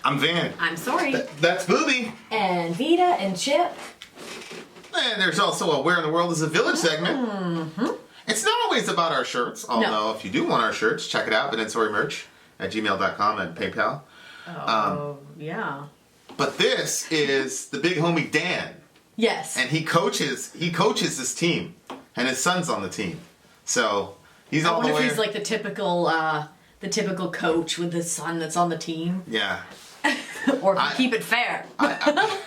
I'm Van. I'm Sori. That's Booby. And Vita and Chip. And there's also a Where in the World is a Village segment. Mm-hmm. It's not always about our shirts, although if you do want our shirts, check it out, Vin and Sori merch at gmail.com and PayPal. Yeah. But this is the big homie Dan. Yes. And he coaches this team. And his son's on the team. So he's all the way. I wonder if he's like the typical coach with his son that's on the team. Yeah. Or if you keep it fair. I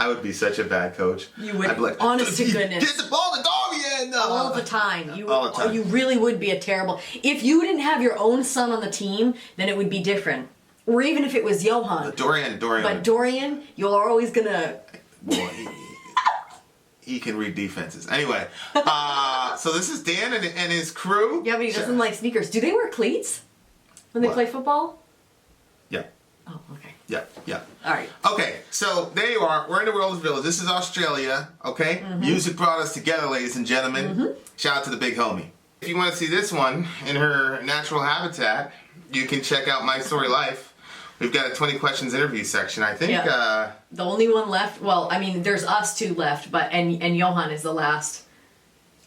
would be such a bad coach. You would. I'd be like, honest to goodness. Get the ball, the dog in. All the time. All the time. You really would be a terrible. If you didn't have your own son on the team, then it would be different. Or even if it was Johan. Dorian. But Dorian, you're always gonna. Well, he can read defenses. Anyway, so this is Dan and his crew. Yeah, but he doesn't like sneakers. Do they wear cleats when they play football? Yeah. Oh, okay. Yeah. All right. Okay, so there you are. We're in the World's Village. This is Australia, okay? Mm-hmm. Music brought us together, ladies and gentlemen. Mm-hmm. Shout out to the big homie. If you want to see this one in her natural habitat, you can check out My Story Life. We've got a 20 questions interview section, I think. Yeah. The only one left, well, I mean, there's us two left, but and Johan is the last.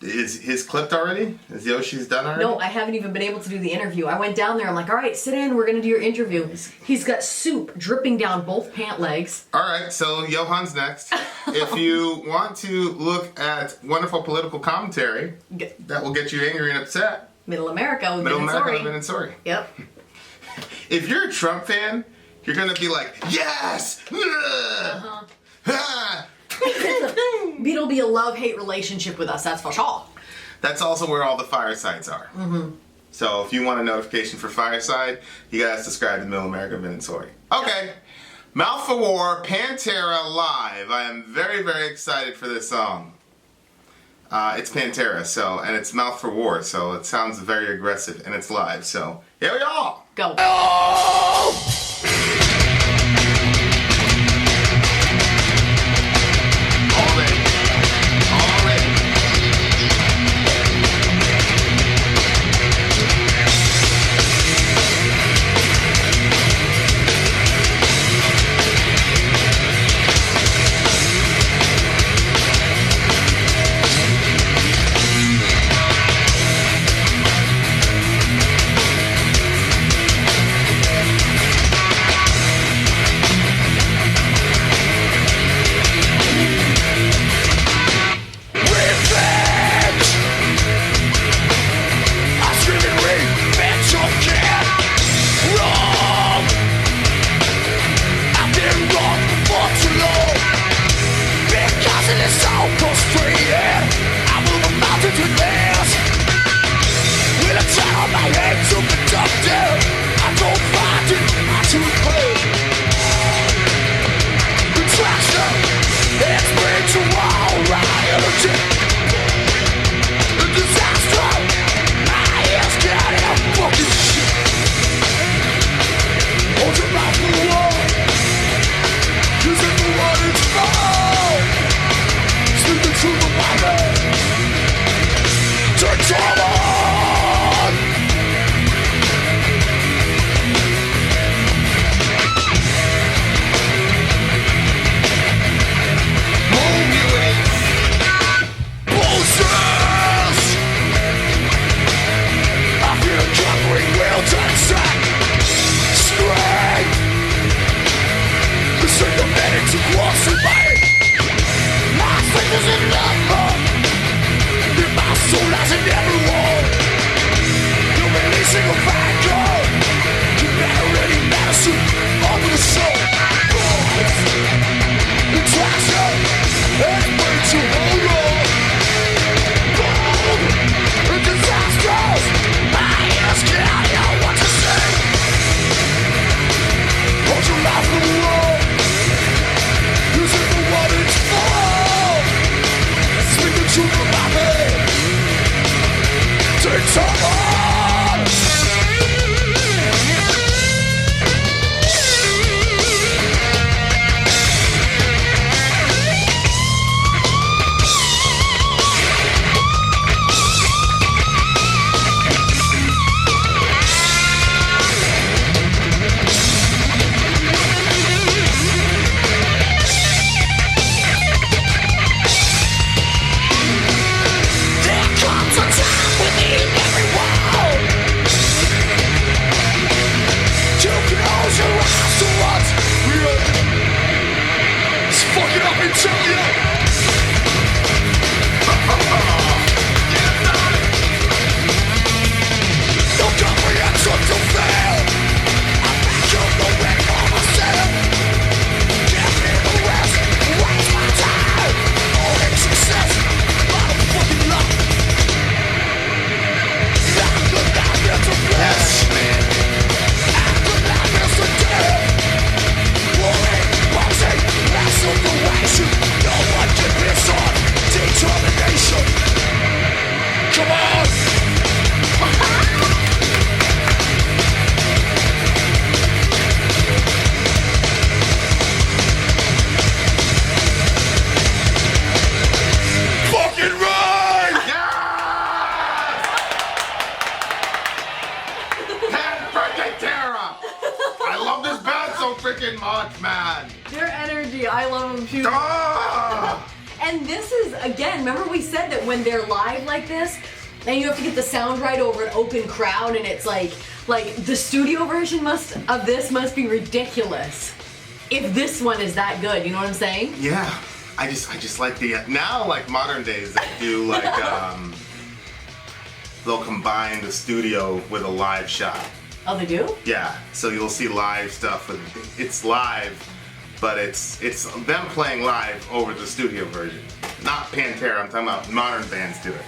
Is his clipped already? Is Yoshi's done already? No, I haven't even been able to do the interview. I went down there, I'm like, all right, sit in, we're going to do your interview. He's got soup dripping down both pant legs. All right, so Johan's next. If you want to look at wonderful political commentary that will get you angry and upset. Middle America with Vin and Sori. Vin and Sori. Yep. If you're a Trump fan, you're going to be like, yes! It'll be a love-hate relationship with us, that's for sure. That's also where all the firesides are. Mm-hmm. So if you want a notification for Fireside, you gotta subscribe to Middle America Vin and Sori. Okay, Mouth for War, Pantera live. I am very, very excited for this song. It's Pantera, and it's Mouth for War, so it sounds very aggressive, and it's live. So here we are. Go. so freaking much, man. Their energy, I love them too. Ah! And this is, again, remember we said that when they're live like this, and you have to get the sound right over an open crowd, and it's like the studio version of this must be ridiculous. If this one is that good, you know what I'm saying? Yeah, I just like the now like modern days they do like they'll combine the studio with a live shot. Oh, they do? Yeah, so you'll see live stuff with it's live, but it's them playing live over the studio version. Not Pantera, I'm talking about modern bands do it.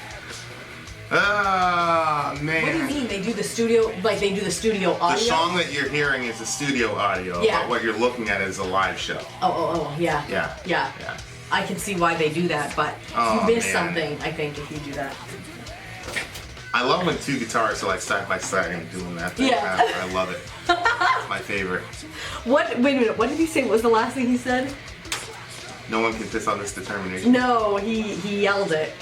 Ah, man. What do you mean? They do the studio, like they do the studio audio? The song that you're hearing is the studio audio, Yeah. but what you're looking at is a live show. Oh, yeah. Yeah. Yeah. Yeah. I can see why they do that, but Oh, you miss man. something, I think, if you do that. I love when two guitars are like side by side and doing that thing. Yeah. I love it. It's my favorite. Wait a minute, what did he say? What was the last thing he said? No one can piss on this determination. No, he yelled it.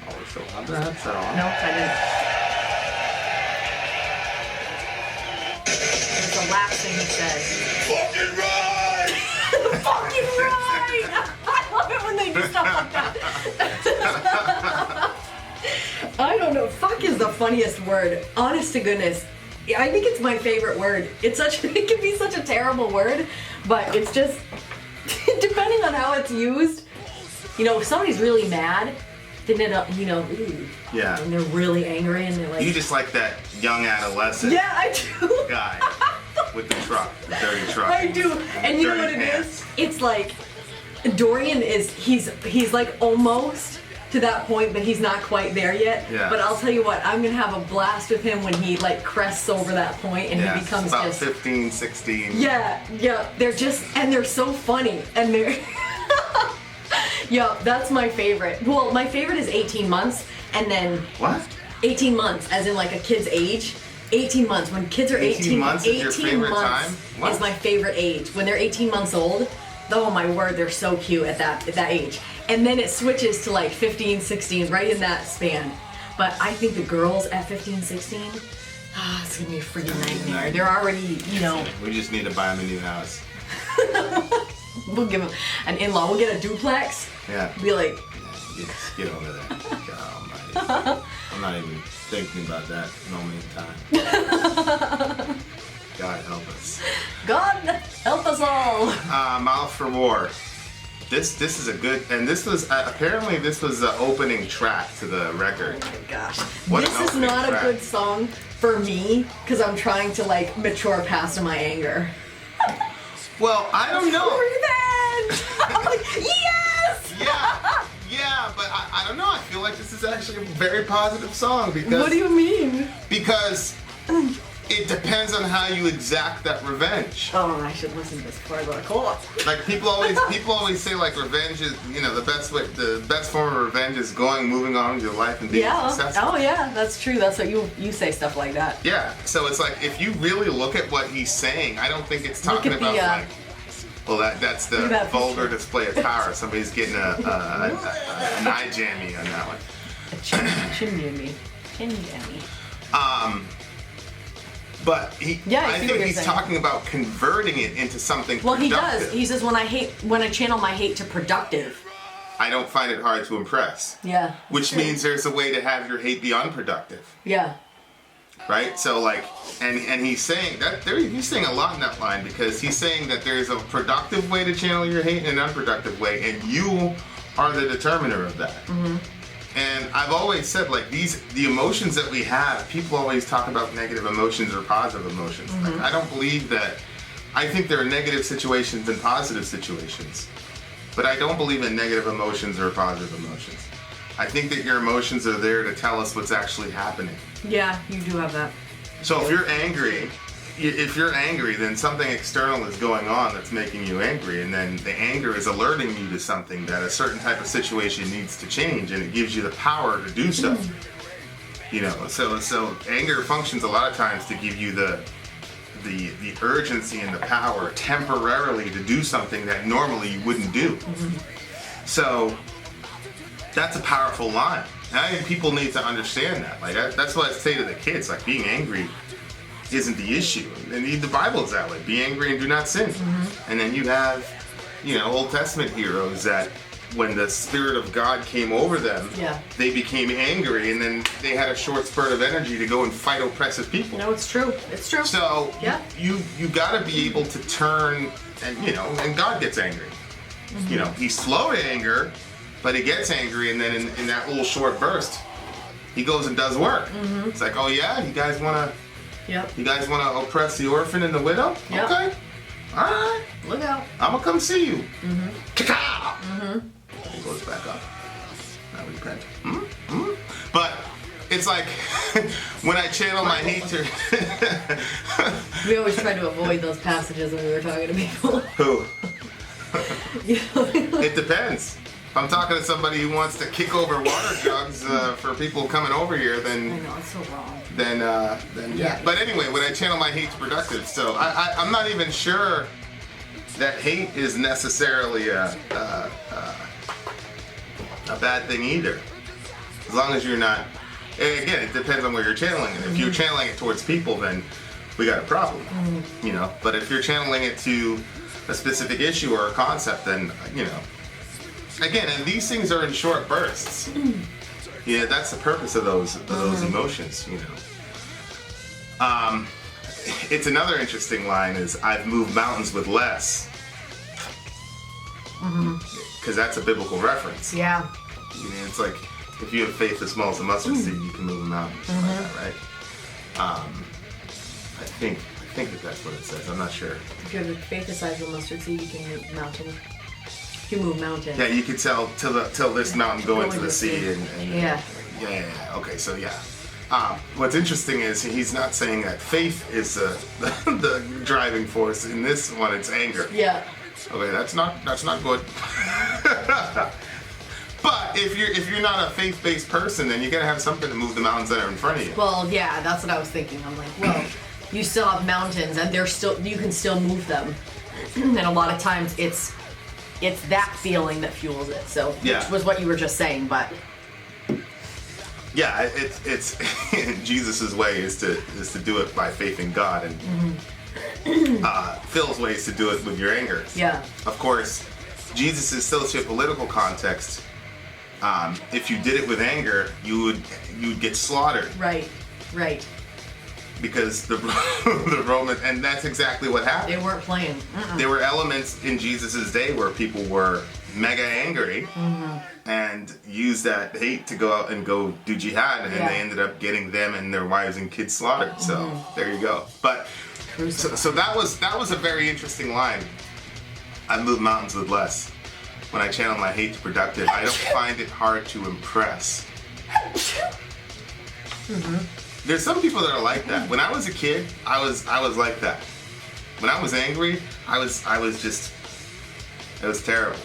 Oh, we're still on that? Is that on? No, I didn't. It was the last thing he said. Fucking right! Fucking right! I love it when they do stuff like that. I don't know. Fuck is the funniest word. Honest to goodness. I think it's my favorite word. It can be such a terrible word, but it's just depending on how it's used. You know, if somebody's really mad, then ooh, Yeah. and they're really angry and they're like, You just like that young adolescent yeah, I do. guy with the truck, the dirty truck. I do. And you know what dirty it pants. is? It's like Dorian he's like almost to that point, but he's not quite there yet. Yeah. But I'll tell you what, I'm gonna have a blast with him when he like crests over that point and Yeah, he becomes about just 15, 16. yeah. They're so funny and they're yeah, that's my favorite. Well, my favorite is 18 months and then What? 18 months as in like a kid's age. 18 months. When kids are 18 months is your 18 favorite months time? What? is my favorite age. When they're 18 months old, oh my word, they're so cute at that age. And then it switches to like 15, 16, right in that span. But I think the girls at 15, 16, it's gonna be a freaking nightmare. They're already, We just need to buy him a new house. we'll give them an in-law. We'll get a duplex. Yeah. Be like, Get over there. God almighty. I'm not even thinking about that moment in time. God help us. God help us all. Mouth for War. This is a good, and this was apparently this was the opening track to the record. Oh my gosh. What an This is opening not track. a good song for me because I'm trying to like mature past my anger. Well, I don't know. Revenge! I'm like, yes! Yeah, but I don't know. I feel like this is actually a very positive song because What do you mean? because it depends on how you exact that revenge. Oh, I should listen to this before I go to court. Like people always say like revenge is the best form of revenge is moving on with your life and being Yeah. successful. Oh yeah, that's true. That's what you say stuff like that. Yeah, so it's like if you really look at what he's saying, I don't think it's Look talking at the, about like, well that's the look at that vulgar picture. display of power. Somebody's getting an eye jammy on that one. A chin jammy. But Yeah, I see I what think you're he's saying. talking about converting it into something Well, he productive. does. He says when I channel my hate to productive. I don't find it hard to impress. Yeah. Which means there's a way to have your hate be unproductive. Yeah. Right? So like, and he's saying that he's saying a lot in that line because he's saying that there's a productive way to channel your hate and an unproductive way, and you are the determiner of that. Mm-hmm. And I've always said like the emotions that we have, people always talk about negative emotions or positive emotions. Mm-hmm. Like, I don't believe that. I think there are negative situations and positive situations, but I don't believe in negative emotions or positive emotions. I think that your emotions are there to tell us what's actually happening. Yeah, you do have that. So if you're angry, then something external is going on that's making you angry, and then the anger is alerting you to something that a certain type of situation needs to change, and it gives you the power to do so. You know, so anger functions a lot of times to give you the urgency and the power temporarily to do something that normally you wouldn't do. So that's a powerful line. And I think people need to understand that. Like that's what I say to the kids. Like being angry isn't the issue. And the Bible's that way. Be angry and do not sin. And then you have, Old Testament heroes that when the Spirit of God came over them, they became angry, and then they had a short spurt of energy to go and fight oppressive people. No, it's true. It's true. So you got to be able to turn, and God gets angry. He's slow to anger, but he gets angry, and then in that little short burst, he goes and does work. It's like, oh yeah, you guys want to oppress the orphan and the widow? Yep. Okay. All right. Look out. I'm going to come see you. Ka-ka! He goes back up. Now we repent. But it's like when I channel my hate to... We always try to avoid those passages when we were talking to people. Who? It depends. If I'm talking to somebody who wants to kick over water jugs for people coming over here, then... I know, it's so wrong. Then yeah. But anyway, when I channel my hate to productive, so I'm not even sure that hate is necessarily a bad thing either. As long as you're not... Again, it depends on where you're channeling it. If you're channeling it towards people, then we got a problem. But if you're channeling it to a specific issue or a concept, then, Again, and these things are in short bursts. That's the purpose of those emotions, It's another interesting line is, I've moved mountains with less. Because that's a biblical reference. Yeah. It's like, if you have faith as small as a mustard seed, you can move a mountain. Like that, right? I think that's what it says. I'm not sure. If you have faith the size of a mustard seed, you can move mountain. You move mountains. Yeah, you could tell this mountain go into the sea and yeah. Okay, so yeah. What's interesting is he's not saying that faith is the driving force. In this one, it's anger. Yeah. Okay, that's not good. But if you're not a faith-based person, then you gotta have something to move the mountains that are in front of you. Well, yeah, that's what I was thinking. I'm like, well, you still have mountains, and you can still move them. And a lot of times, it's that feeling that fuels it. So, which was what you were just saying, but. Yeah, it's Jesus's way is to do it by faith in God, and Phil's way is to do it with your anger. Yeah. Of course, Jesus' socio-political context. If you did it with anger, you'd get slaughtered. Right. Because the Romans, and that's exactly what happened. They weren't playing. There were elements in Jesus' day where people were mega angry and used that hate to go out and go do jihad, and then they ended up getting them and their wives and kids slaughtered. So there you go. But so that was a very interesting line. I move mountains with less. When I channel my hate to productive, I don't find it hard to impress. There's some people that are like that. When I was a kid, I was like that. When I was angry, it was terrible.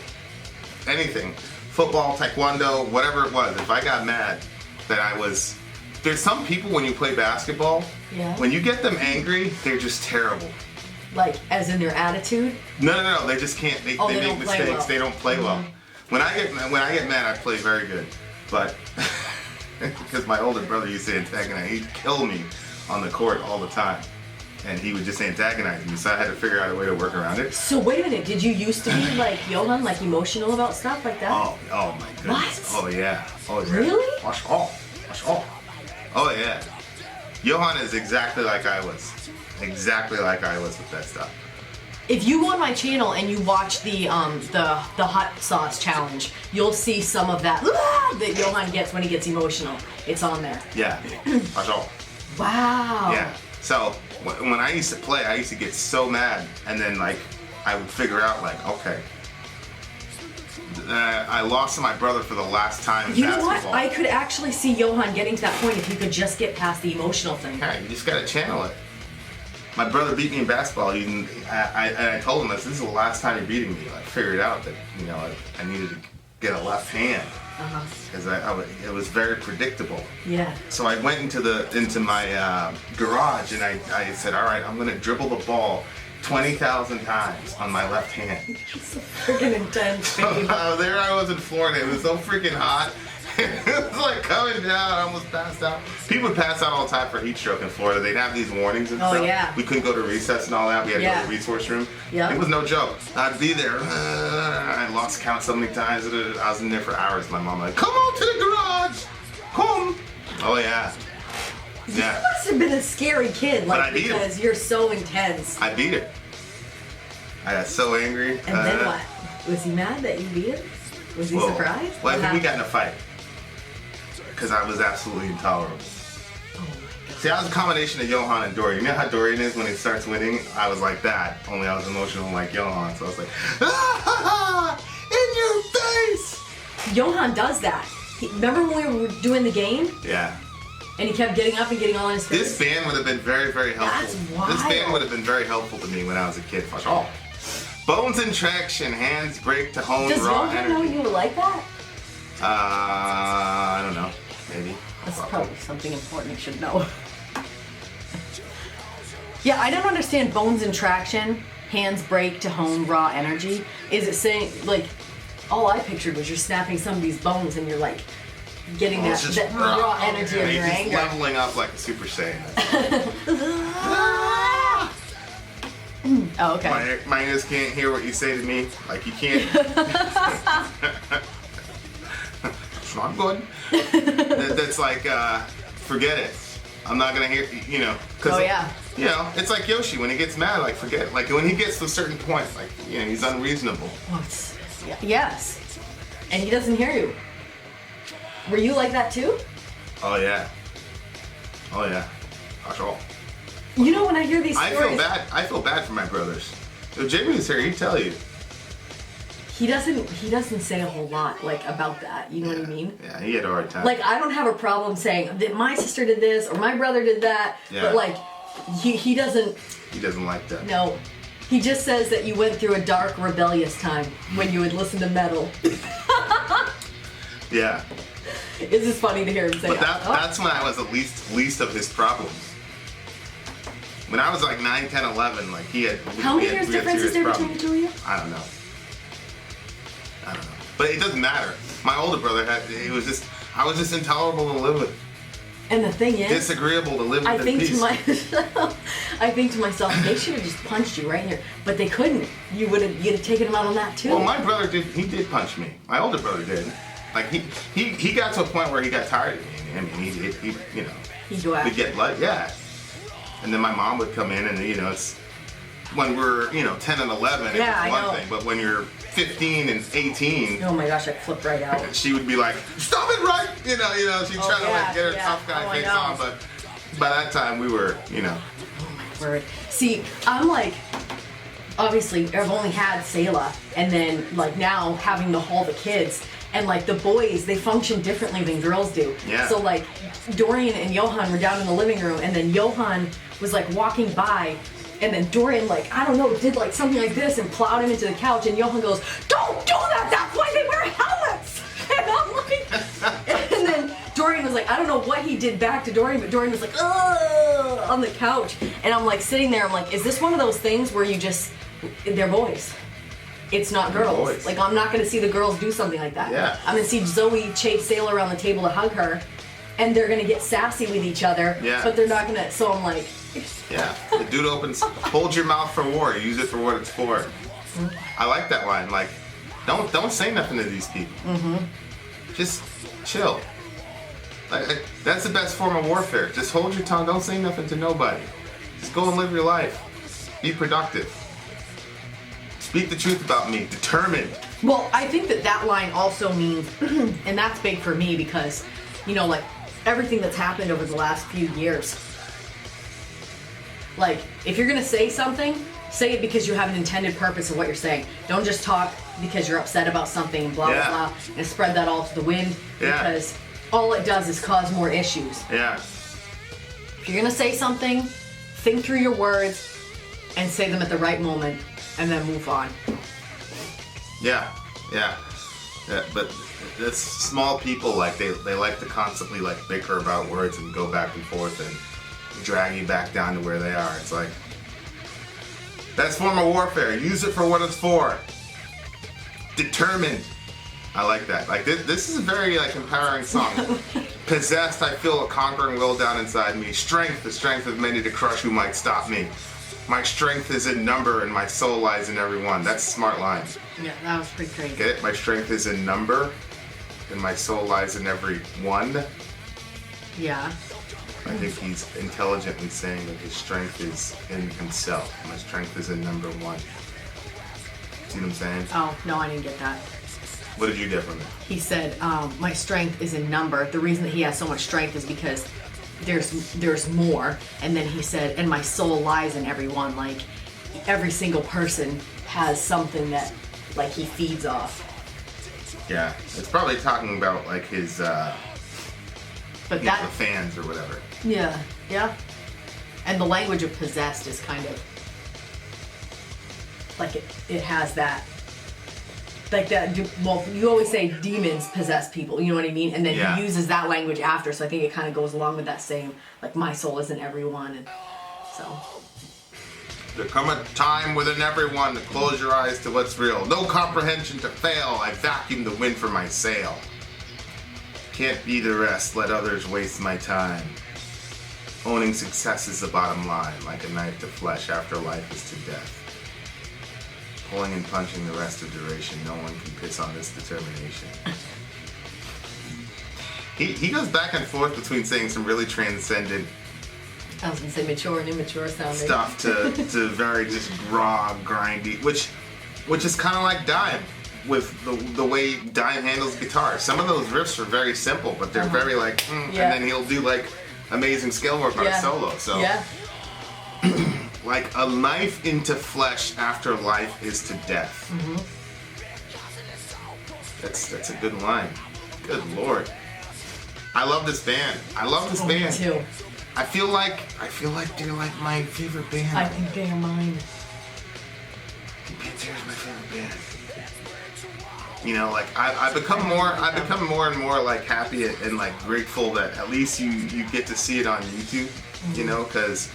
Anything, football, taekwondo, whatever it was. If I got mad, there's some people when you play basketball, when you get them angry, they're just terrible. Like, as in their attitude? No. They just can't. They make mistakes. Well. They don't play well. When I get mad, I play very good. But because my older brother used to antagonize, he'd kill me on the court all the time, and he would just antagonize me. So I had to figure out a way to work around it. So wait a minute. Did you used to be like Johan, like emotional about stuff like that? Oh my goodness. What? Oh yeah. Really? Wash all. Oh yeah. Johan is exactly like I was. Exactly like I was with that stuff. If you go on my channel and you watch the hot sauce challenge, you'll see some of that that Johan gets when he gets emotional. It's on there. Yeah. Wash all. Wow. Yeah. So when I used to play, I used to get so mad, and then like I would figure out like, okay, I lost to my brother for the last time in basketball. You know what? I could actually see Johan getting to that point if he could just get past the emotional thing. Yeah, you just gotta channel it. My brother beat me in basketball. I told him this is the last time you're beating me. I figured out that I needed to get a left hand because it was very predictable. Yeah. So I went into my garage and I said, all right, I'm gonna dribble the ball 20,000 times on my left hand. It's so freaking intense, baby. There I was in Florida. It was so freaking hot. It was like coming down, I almost passed out. People would pass out all the time for heat stroke in Florida. They'd have these warnings and Oh, stuff. yeah. We couldn't go to recess and all that. We had to go to the resource room. Yeah. It was no joke. I'd be there. I lost count so many times. I was in there for hours. My mom like, come on to the garage. Come. Oh, yeah. Yeah. You must have been a scary kid, But like, I beat him. because you're so intense. I beat her. I got so angry. And then what? Was he mad that you beat him? Was he surprised? Well, I think we What got in a fight. Because I was absolutely intolerable. happened? Oh my God. See, I was a combination of Johan and Dorian. You know how Dorian is when he starts winning? I was like that, only I was emotional like Johan. So I was like, ah, in your face! Johan does that. Remember when we were doing the game? Yeah. And he kept getting up and getting all in his face? This band would have been very, very helpful. That's wild. This band would have been very helpful to me when I was a kid. Oh. Bones in traction, hands break to hone Does raw Johan know energy. you would like that? I don't know. Maybe. That's probably something important you should know. Yeah, I don't understand bones in traction, hands break to hone raw energy. Is it saying, like, all I pictured was you're snapping somebody's bones and you're like getting It's just that raw energy of he's your just anger. leveling up like a Super Saiyan. Oh, okay. My ears can't hear what you say to me. Like you can't. It's not good. That's like, forget it. I'm not gonna hear. You know. Cause Oh, yeah. You know, it's like Yoshi when he gets mad. Like forget it. Like when he gets to a certain point, like he's unreasonable. Yes. And he doesn't hear you. Were you like that too? Oh yeah. Oh yeah. Gosh, all. You know, when I hear these stories, I feel bad for my brothers. If Jamie was here, he'd tell you. he doesn't say a whole lot like about that. You know what I mean? Yeah, he had a hard time. Like, I don't have a problem saying that my sister did this or my brother did that, Yeah. but like, he doesn't. He doesn't like that. No, he just says that you went through a dark, rebellious time when you would listen to metal. Yeah. It's just funny to hear him say But that. that's when I was the least of his problems. When I was like 9, 10, 11, like he had. How many years difference is there between the two of you? I don't know. But it doesn't matter. My older brother I was just intolerable to live with. And the thing is, Disagreeable to live with I in think peace. I think to myself, they should have just punched you right here, but they couldn't. You'd have taken him out on that too. Well, my brother did. He did punch me. My older brother did. Like he got to a point where he got tired of me. I mean, he you know. He'd go after We'd get like and then my mom would come in and it's when we're 10 and 11 Yeah, it's I know. one thing, but when you're 15 and 18. Oh my gosh, I flipped right out. She would be like, "Stop it, right?" She'd try to like get her tough guy face on, but by that time we were, Oh my word. See, I'm like, obviously, I've only had Selah, and then like now having to haul the kids, and like the boys, they function differently than girls do. Yeah. So like, Dorian and Johan were down in the living room, and then Johan was like walking by. And then Dorian, like, I don't know, did like something like this and plowed him into the couch. And Johan goes, "Don't do that! That's why they wear helmets!" And I'm like, and then Dorian was like, I don't know what he did back to Dorian, but Dorian was like, ugh, on the couch. And I'm like sitting there, I'm like, is this one of those things where they're boys? It's not girls. Boys. Like, I'm not gonna see the girls do something like that. Yeah. I'm gonna see Zoe chase Sailor around the table to hug her, and they're gonna get sassy with each other. Yeah. But they're not gonna, so I'm like, yeah. The dude opens, hold your mouth for war. Use it for what it's for. I like that line. Like, don't say nothing to these people. Just chill. Like, that's the best form of warfare. Just hold your tongue. Don't say nothing to nobody. Just go and live your life. Be productive. Speak the truth about me. Determined. well, I think that line also means, and that's big for me because, like everything that's happened over the last few years. Like, if you're gonna say something, say it because you have an intended purpose of what you're saying. Don't just talk because you're upset about something and blah, Yeah. blah, blah, and spread that all to the wind Yeah. because all it does is cause more issues. Yeah. If you're gonna say something, think through your words and say them at the right moment and then move on. Yeah. But this small people, like they like to constantly like bicker about words and go back and forth and drag you back down to where they are. It's like, that's form of warfare. Use it for what it's for. Determined. I like that. Like this is a very like empowering song. Possessed, I feel a conquering will down inside me. Strength, the strength of many to crush who might stop me. My strength is in number and my soul lies in every one. That's a smart line. Yeah, that was pretty crazy. Get it? My strength is in number and my soul lies in every one. Yeah. I think he's intelligently saying that his strength is in himself. My strength is in number one. See what I'm saying? Oh, no, I didn't get that. What did you get from it? He said, my strength is in number. The reason that he has so much strength is because there's more. And then he said, and my soul lies in everyone. Like, every single person has something that, like, he feeds off. Yeah, it's probably talking about, like, his, the fans or whatever. Yeah, yeah. And the language of possessed is kind of, like, it has that. Like that, well, you always say demons possess people, you know what I mean? And then he uses that language after, so I think it kind of goes along with that same, like, my soul is in everyone, and so. There come a time within everyone to close your eyes to what's real. No comprehension to fail, I vacuum the wind for my sail. Can't be the rest, let others waste my time. Owning success is the bottom line, like a knife to flesh after life is to death. Pulling and punching the rest of duration, no one can piss on this determination. He goes back and forth between saying some really transcendent I was gonna say mature and immature sounding stuff to very just raw, grindy, which is kind of like Dime with the way Dime handles guitar. Some of those riffs are very simple, but they're very like, and then he'll do like amazing scale work on a solo. So. Yeah. Like a knife into flesh after life is to death. Mm-hmm. That's a good line. Good Lord. I love this band. I love this band. Me too. I feel like they're like my favorite band. I think they are mine. Pantera's my favorite band. You know, like I've become more and more like happy and like grateful that at least you get to see it on YouTube. You know, because.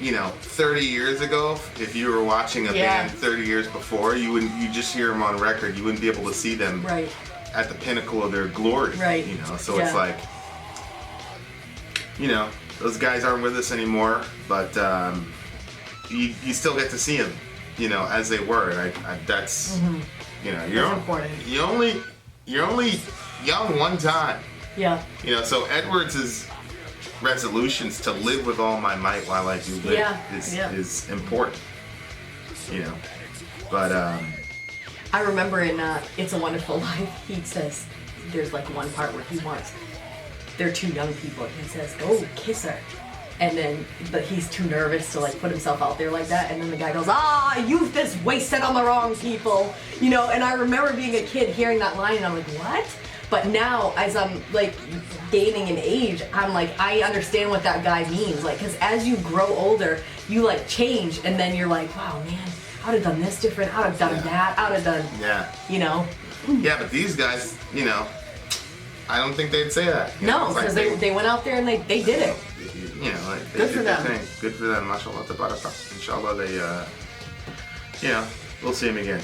30 years ago, if you were watching a band 30 years before, you just hear them on record. You wouldn't be able to see them at the pinnacle of their glory. Right. So it's like, those guys aren't with us anymore, but you still get to see them, as they were. And that's you're important. You're only young one time. Yeah. So Edwards' resolutions to live with all my might while I do live is important. But I remember in It's a Wonderful Life, he says there's like one part where they're two young people, and he says, "Go kiss her," but he's too nervous to like put himself out there like that, and then the guy goes, "Youth is wasted on the wrong people," And I remember being a kid hearing that line, and I'm like, what? But now, as I'm like gaining in age, I'm like, I understand what that guy means. Like, because as you grow older, you like change, and then you're like, wow, man, I would have done this different. I would have done that. I would have done, Yeah, but these guys, I don't think they'd say that. No, because they went out there and they did it. Good for them. Good for them. MashaAllah, tabaraka. Inshallah, we'll see him again.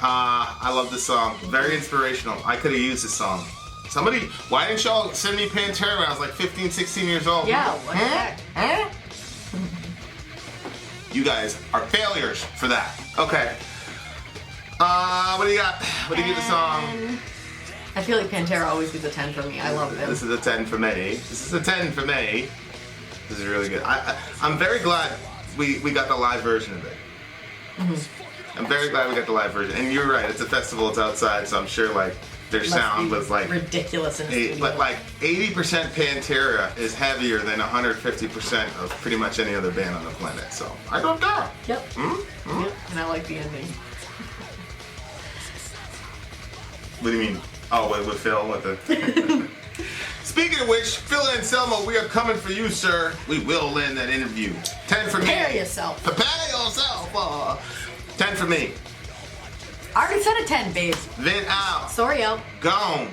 I love this song. Very inspirational. I could have used this song. Somebody, why didn't y'all send me Pantera when I was like 15, 16 years old? Yeah, what the heck? You guys are failures for that. Okay. What do you got? What do you give the song? I feel like Pantera always gets a 10 for me. I love them. This is a 10 for me. This is a 10 for me. This is really good. I'm very glad we got the live version of it. Mm-hmm. I'm very glad we got the live version. And you're right, it's a festival, it's outside, so I'm sure like their sound was like ridiculous in the studio. But like 80% Pantera is heavier than 150% of pretty much any other band on the planet. So I don't care. Yep. Mm-hmm. Yep. And I like the ending. What do you mean? Oh, with Phil, with the. Speaking of which, Phil Anselmo, we are coming for you, sir. We will land that interview. 10 for me. Prepare yourself. Prepare yourself. 10 for me. I already said a 10, babe. Vin out. Sorry, out. Gone.